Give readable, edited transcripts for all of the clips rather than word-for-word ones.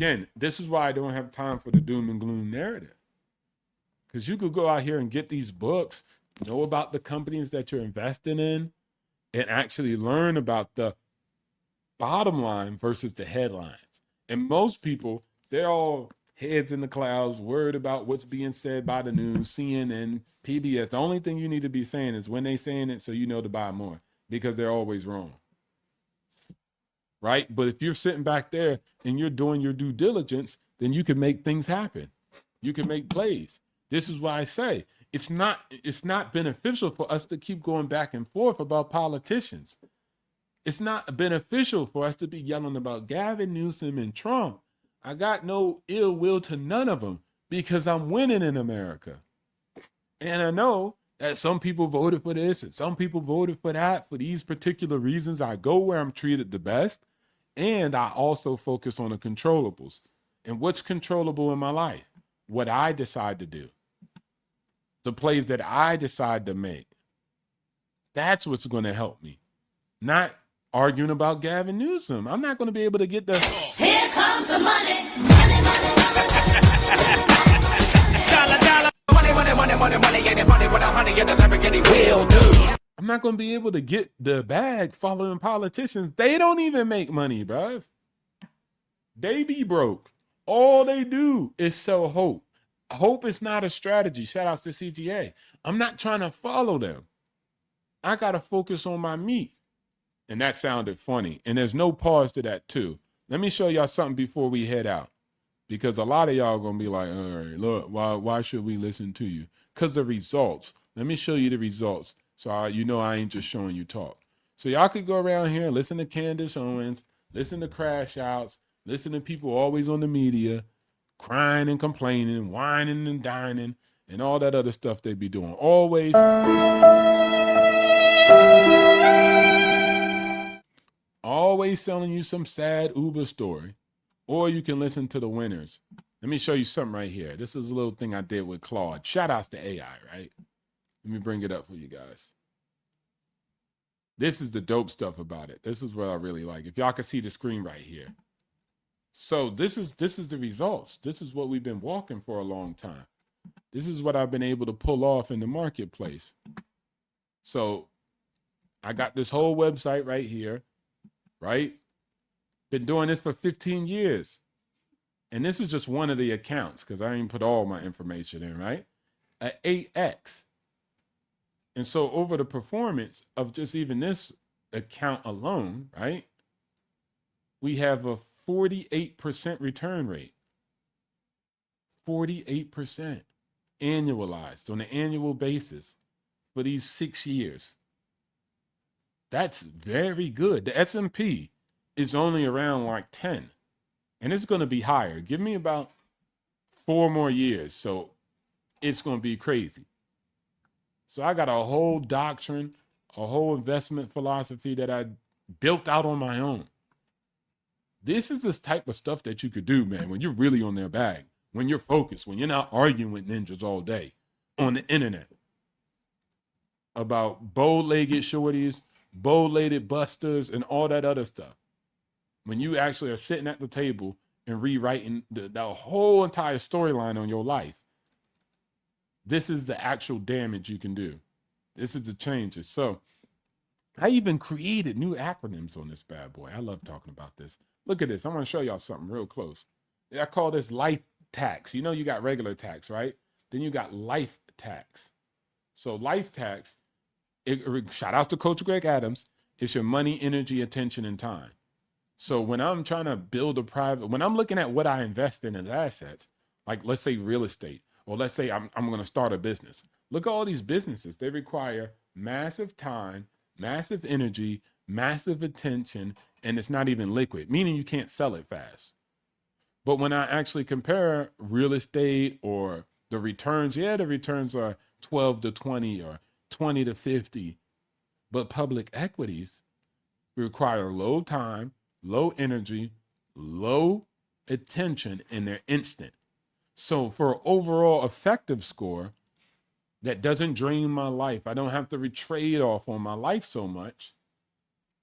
again, this is why I don't have time for the doom and gloom narrative. Because you could go out here and get these books, know about the companies that you're investing in, and actually learn about the bottom line versus the headlines. And most people, they're all heads in the clouds, worried about what's being said by the news, CNN, PBS. The only thing you need to be saying is when they saying it so you know to buy more, because they're always wrong. Right? But if you're sitting back there and you're doing your due diligence, then you can make things happen. You can make plays. This is why I say it's not beneficial for us to keep going back and forth about politicians. It's not beneficial for us to be yelling about Gavin Newsom and Trump. I got no ill will to none of them because I'm winning in America. And I know that some people voted for this and some people voted for that for these particular reasons. I go where I'm treated the best. And I also focus on the controllables. And what's controllable in my life? What I decide to do. The plays that I decide to make. That's what's going to help me. Not arguing about Gavin Newsom. I'm not going to be able to get the... Here comes the money. Money, money, money. Get it funny with a honey and the Lamborghini will do. I'm not going to be able to get the bag following politicians. They don't even make money, bruv. They be broke. All they do is sell hope. Hope is not a strategy. Shout outs to CGA. I'm not trying to follow them. I got to focus on my meat. And that sounded funny. And there's no pause to that too. Let me show y'all something before we head out. Because a lot of y'all going to be like, all right, look, why should we listen to you? Because the results. Let me show you the results. So you know I ain't just showing you talk. So y'all could go around here and listen to Candace Owens, listen to crash outs, listen to people always on the media, crying and complaining, whining and dining, and all that other stuff they be doing. Always selling you some sad Uber story. Or you can listen to the winners. Let me show you something right here. This is a little thing I did with Claude. Shout outs to AI, right? Let me bring it up for you guys. This is the dope stuff about it. This is what I really like. If y'all can see the screen right here. So this is the results. This is what we've been walking for a long time. This is what I've been able to pull off in the marketplace. So I got this whole website right here, right? Been doing this for 15 years. And this is just one of the accounts because I didn't put all my information in, right? At 8X. And so over the performance of just even this account alone, right? We have a 48% return rate. 48% annualized on an annual basis for these 6 years. That's very good. The S&P is only around like 10. And it's going to be higher. Give me about 4 more years. So it's going to be crazy. So I got a whole doctrine, a whole investment philosophy that I built out on my own. This is this type of stuff that you could do, man, when you're really on their bag, when you're focused, when you're not arguing with ninjas all day on the internet about bow-legged shorties, bow-legged busters, and all that other stuff. When you actually are sitting at the table and rewriting the whole entire storyline on your life. This is the actual damage you can do. This is the changes. So I even created new acronyms on this bad boy. I love talking about this. Look at this. I'm going to show y'all something real close. I call this life tax. You know, you got regular tax, right? Then you got life tax. So life tax, shout out to Coach Greg Adams, it's your money, energy, attention, and time. So when I'm trying to build when I'm looking at what I invest in as assets, like let's say real estate, or let's say I'm going to start a business. Look at all these businesses. They require massive time, massive energy, massive attention, and it's not even liquid, meaning you can't sell it fast. But when I actually compare real estate or the returns, the returns are 12 to 20 or 20 to 50. But public equities require low time, low energy, low attention, and they're instant. So for an overall effective score that doesn't drain my life, I don't have to trade off on my life so much.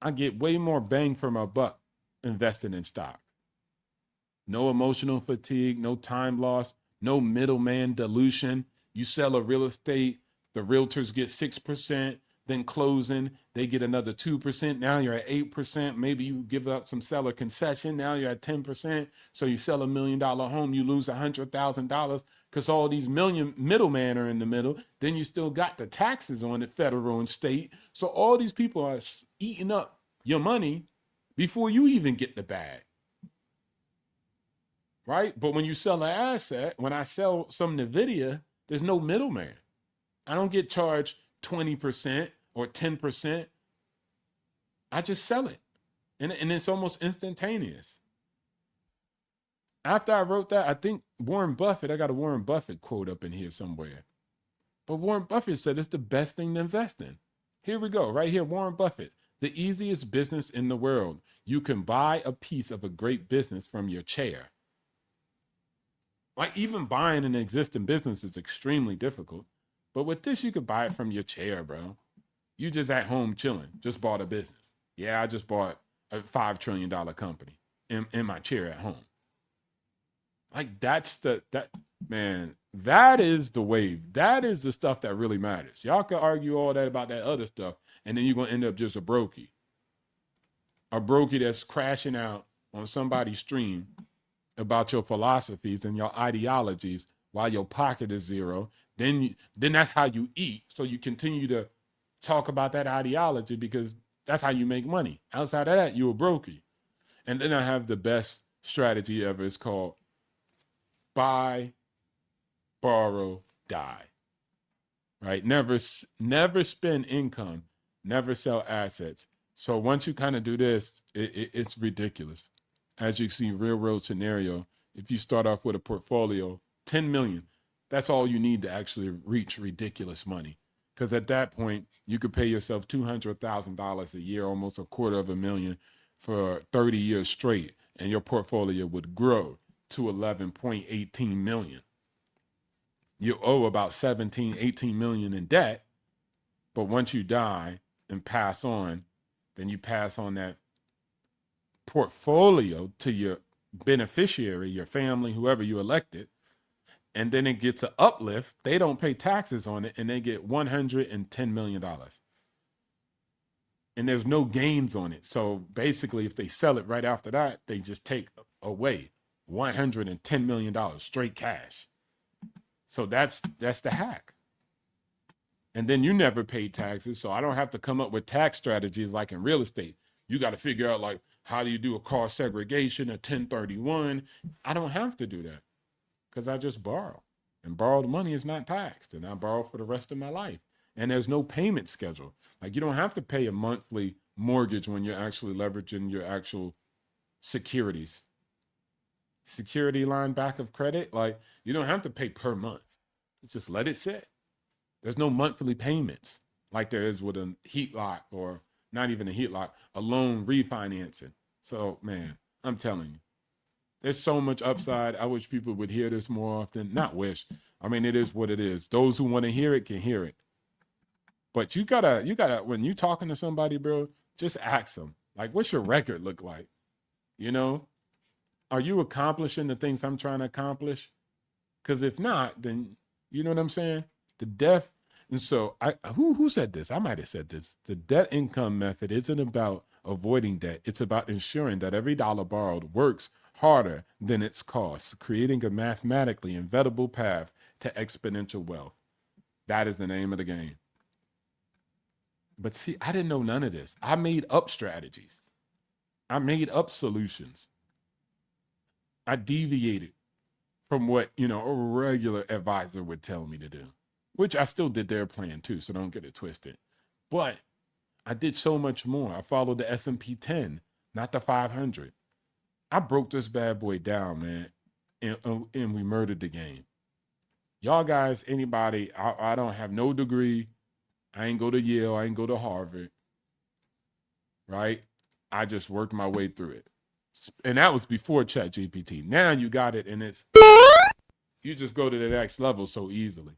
I get way more bang for my buck invested in stock. No emotional fatigue, no time loss, no middleman dilution. You sell a real estate, the realtors get 6%, then closing, they get another 2%. Now you're at 8%. Maybe you give up some seller concession. Now you're at 10%. So you sell $1 million home, you lose $100,000 because all these million middlemen are in the middle. Then you still got the taxes on it, federal and state. So all these people are eating up your money before you even get the bag. Right? But when you sell an asset, when I sell some NVIDIA, there's no middleman. I don't get charged 20% or 10%. I just sell it. And it's almost instantaneous. After I wrote that, I think Warren Buffett, I got a Warren Buffett quote up in here somewhere. But Warren Buffett said it's the best thing to invest in. Here we go, right here, Warren Buffett. The easiest business in the world. You can buy a piece of a great business from your chair. Like even buying an existing business is extremely difficult. But with this, you could buy it from your chair, bro. You just at home chilling, just bought a business. Yeah, I just bought a $5 trillion company in my chair at home. Like that is the wave. That is the stuff that really matters. Y'all can argue all that about that other stuff, and then you're going to end up just a brokey. A brokey that's crashing out on somebody's stream about your philosophies and your ideologies while your pocket is zero. Then that's how you eat. So you continue to talk about that ideology because that's how you make money. Outside of that, you're a brokey. And then I have the best strategy ever. It's called buy, borrow, die. Right? Never spend income, never sell assets. So once you kind of do this, it's ridiculous. As you see, real world scenario, if you start off with a portfolio, 10 million, that's all you need to actually reach ridiculous money. Because at that point, you could pay yourself $200,000 a year, almost $250,000 for 30 years straight, and your portfolio would grow to 11.18 million. You owe about 17, 18 million in debt, but once you die and pass on, then you pass on that portfolio to your beneficiary, your family, whoever you elected, and then it gets an uplift. They don't pay taxes on it, and they get $110 million. And there's no gains on it. So basically, if they sell it right after that, they just take away $110 million straight cash. So that's the hack. And then you never pay taxes, so I don't have to come up with tax strategies like in real estate. You got to figure out like, how do you do a cost segregation, a 1031? I don't have to do that because I just borrow. And borrowed money is not taxed. And I borrow for the rest of my life. And there's no payment schedule. Like you don't have to pay a monthly mortgage when you're actually leveraging your actual securities. Security line back of credit, like you don't have to pay per month. Just let it sit. There's no monthly payments like there is with a heat lock or not even a heat lock, a loan refinancing. So, man, I'm telling you, there's so much upside. I wish people would hear this more often. Not wish. I mean, it is what it is. Those who want to hear it can hear it. But you gotta, when you talking to somebody, bro, just ask them, like, what's your record look like? You know, are you accomplishing the things I'm trying to accomplish? Because if not, then you know what I'm saying? The death. And so who said this? I might have said this. The debt income method isn't about avoiding debt. It's about ensuring that every dollar borrowed works harder than its cost, creating a mathematically inevitable path to exponential wealth. That is the name of the game. But see, I didn't know none of this. I made up strategies. I made up solutions. I deviated from what, a regular advisor would tell me to do, which I still did their plan too, so don't get it twisted. But I did so much more. I followed the S&P 10, not the 500. I broke this bad boy down, man, and we murdered the game. Y'all guys, anybody, I don't have no degree. I ain't go to Yale. I ain't go to Harvard, right? I just worked my way through it. And that was before ChatGPT. Now you got it, and you just go to the next level so easily.